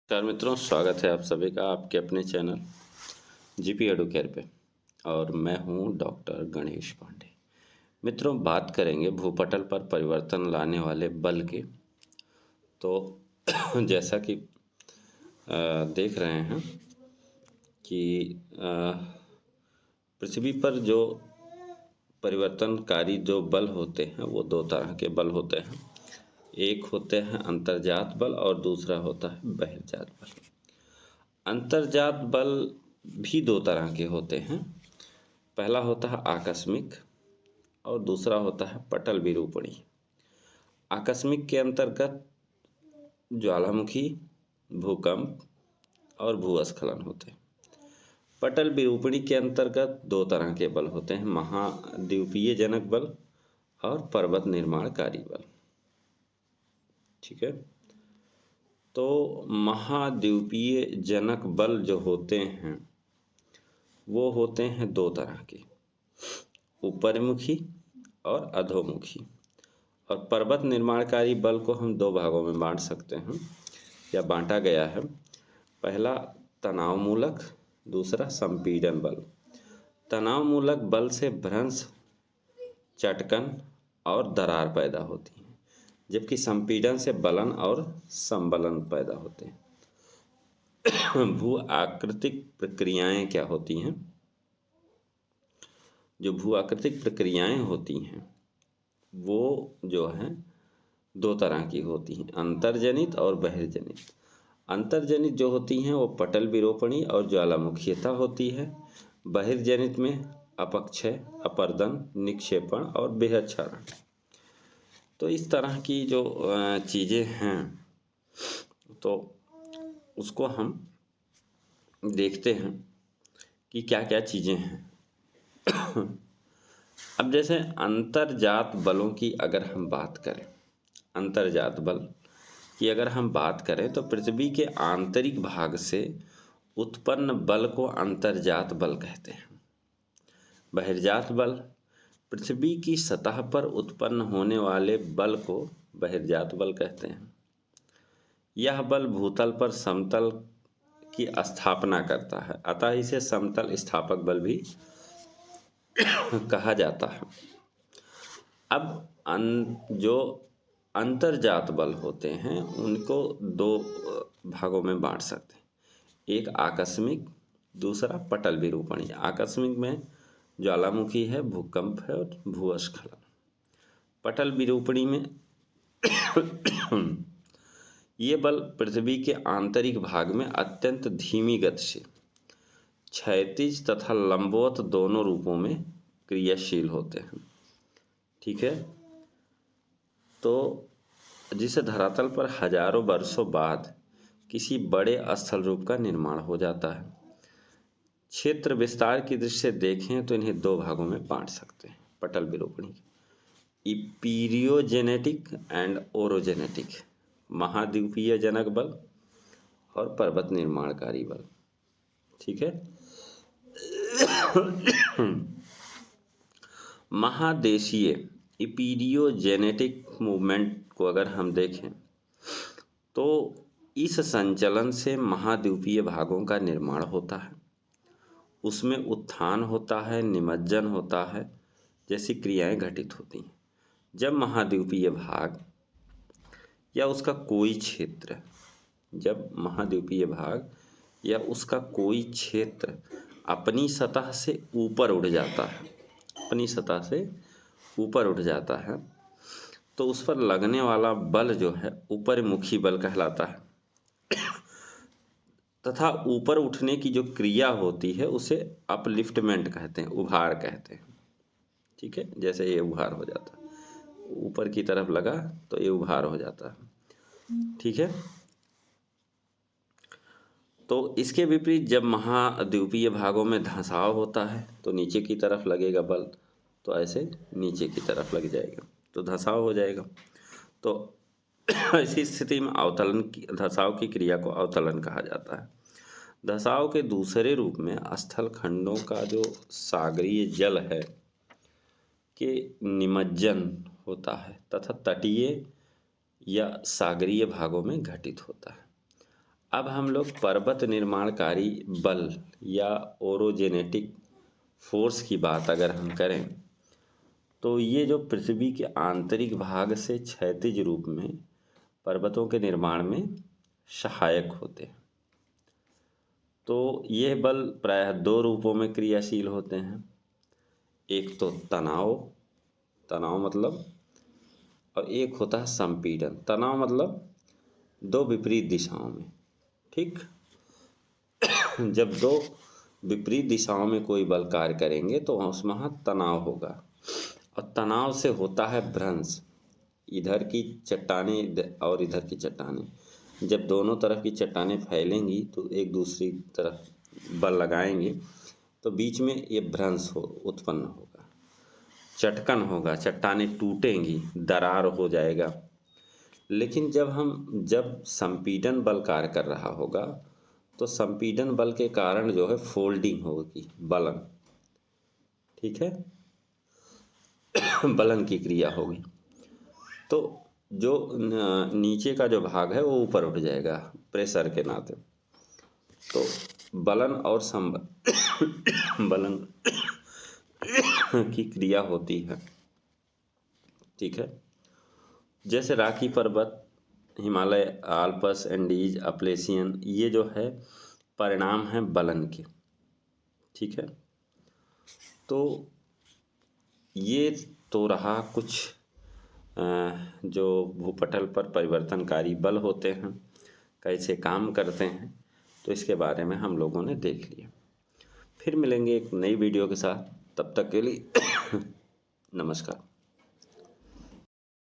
नमस्कार मित्रों, स्वागत है आप सभी का आपके अपने चैनल जीपी एडुकेयर पे। और मैं हूं डॉक्टर गणेश पांडे। मित्रों, बात करेंगे भूपटल पर परिवर्तन लाने वाले बल के। तो जैसा कि देख रहे हैं कि पृथ्वी पर जो परिवर्तनकारी जो बल होते हैं वो दो तरह के बल होते हैं। एक होते हैं अंतर्जात बल और दूसरा होता है बहिर्जात बल। अंतर्जात बल भी दो तरह के होते हैं। पहला होता है आकस्मिक और दूसरा होता है पटल विरूपणी। आकस्मिक के अंतर्गत ज्वालामुखी, भूकंप और भूस्खलन होते हैं। पटल विरूपणी के अंतर्गत दो तरह के बल होते हैं, महाद्वीपीय जनक बल और पर्वत निर्माणकारी बल। ठीक है, तो महाद्वीपीय जनक बल जो होते हैं वो होते हैं दो तरह के, ऊपरमुखी और अधोमुखी। और पर्वत निर्माणकारी बल को हम दो भागों में बांट सकते हैं या बांटा गया है। पहला तनाव मूलक, दूसरा संपीड़न बल। तनाव मूलक बल से भ्रंश, चटकन और दरार पैदा होती है, जबकि संपीड़न से बलन और संबलन पैदा होते हैं। भू आकृतिक प्रक्रियाएं क्या होती हैं? जो भू आकृतिक प्रक्रियाएं होती हैं वो जो है दो तरह की होती हैं, अंतर्जनित और बहिर्जनित। अंतर्जनित जो होती हैं वो पटल विरूपणी और ज्वालामुखीयता होती है। बहिर्जनित में अपक्षय, अपर्दन, निक्षेपण और बृहच्छरण। तो इस तरह की जो चीज़ें हैं तो उसको हम देखते हैं कि क्या क्या चीज़ें हैं। अब जैसे अंतर्जात बलों की अगर हम बात करें, अंतर्जात बल की अगर हम बात करें तो पृथ्वी के आंतरिक भाग से उत्पन्न बल को अंतर्जात बल कहते हैं। बहिर्जात बल पृथ्वी की सतह पर उत्पन्न होने वाले बल को बहिर्जात बल कहते हैं। यह बल भूतल पर समतल की स्थापना करता है, अतः इसे समतल स्थापक बल भी कहा जाता है। अब जो अंतर्जात बल होते हैं उनको दो भागों में बांट सकते हैं, एक आकस्मिक, दूसरा पटल विरूपणी। आकस्मिक में ज्वालामुखी है, भूकंप है और भूस्खलन। पटल विरूपणी में ये बल पृथ्वी के आंतरिक भाग में अत्यंत धीमी गति से क्षैतिज तथा लंबवत दोनों रूपों में क्रियाशील होते हैं। ठीक है, तो जिसे धरातल पर हजारों वर्षों बाद किसी बड़े स्थल रूप का निर्माण हो जाता है। क्षेत्र विस्तार की दृष्टि से देखें तो इन्हें दो भागों में बांट सकते हैं पटल विरूपणी, इपीरियोजेनेटिक एंड ओरोजेनेटिक, महाद्वीपीय जनक बल और पर्वत निर्माणकारी बल। ठीक है, महादेशीय इपीरियोजेनेटिक मूवमेंट को अगर हम देखें तो इस संचलन से महाद्वीपीय भागों का निर्माण होता है, उसमें उत्थान होता है, निमज्जन होता है जैसी क्रियाएं घटित होती हैं। जब महाद्वीपीय भाग या उसका कोई क्षेत्र, जब महाद्वीपीय भाग या उसका कोई क्षेत्र अपनी सतह से ऊपर उठ जाता है, अपनी सतह से ऊपर उठ जाता है तो उस पर लगने वाला बल जो है ऊपरमुखी बल कहलाता है तथा ऊपर उठने की जो क्रिया होती है उसे अपलिफ्टमेंट कहते हैं, उभार कहते हैं। ठीक है, जैसे ये उभार हो जाता है, ऊपर की तरफ लगा तो ये उभार हो जाता है। ठीक है, तो इसके विपरीत जब महाद्वीपीय भागों में धंसाव होता है तो नीचे की तरफ लगेगा बल, तो ऐसे नीचे की तरफ लग जाएगा तो धंसाव हो जाएगा। तो ऐसी स्थिति में अवतलन की, धंसाव की क्रिया को अवतलन कहा जाता है। धंसाव के दूसरे रूप में स्थल खंडों का जो सागरीय जल है के निमज्जन होता है तथा तटीय या सागरीय भागों में घटित होता है। अब हम लोग पर्वत निर्माणकारी बल या ओरोजेनेटिक फोर्स की बात अगर हम करें तो ये जो पृथ्वी के आंतरिक भाग से क्षैतिज रूप में पर्वतों के निर्माण में सहायक होते हैं। तो ये बल प्रायः दो रूपों में क्रियाशील होते हैं। एक तो तनाव मतलब, और एक होता है संपीड़न। तनाव मतलब दो विपरीत दिशाओं में, ठीक। जब दो विपरीत दिशाओं में कोई बल कार्य करेंगे तो उसमें तनाव होगा, और तनाव से होता है भ्रंश। इधर की चट्टानें और इधर की चट्टानें, जब दोनों तरफ की चट्टानें फैलेंगी तो एक दूसरी तरफ बल लगाएंगे तो बीच में ये भ्रंश उत्पन्न होगा, चटकन होगा, चट्टानें टूटेंगी, दरार हो जाएगा। लेकिन जब संपीड़न बल कार्य कर रहा होगा तो संपीड़न बल के कारण जो है फोल्डिंग होगी, बलन, ठीक है, बलन की क्रिया होगी। तो जो नीचे का जो भाग है वो ऊपर उठ जाएगा प्रेशर के नाते। तो बलन और बलन की क्रिया होती है, ठीक है। जैसे रॉकी पर्वत, हिमालय, आल्प्स, एंडीज, अपलेशियन, ये जो है परिणाम है बलन के, ठीक है। तो ये तो रहा कुछ जो भूपटल पर परिवर्तनकारी बल होते हैं, कैसे काम करते हैं, तो इसके बारे में हम लोगों ने देख लिया। फिर मिलेंगे एक नई वीडियो के साथ, तब तक के लिए नमस्कार।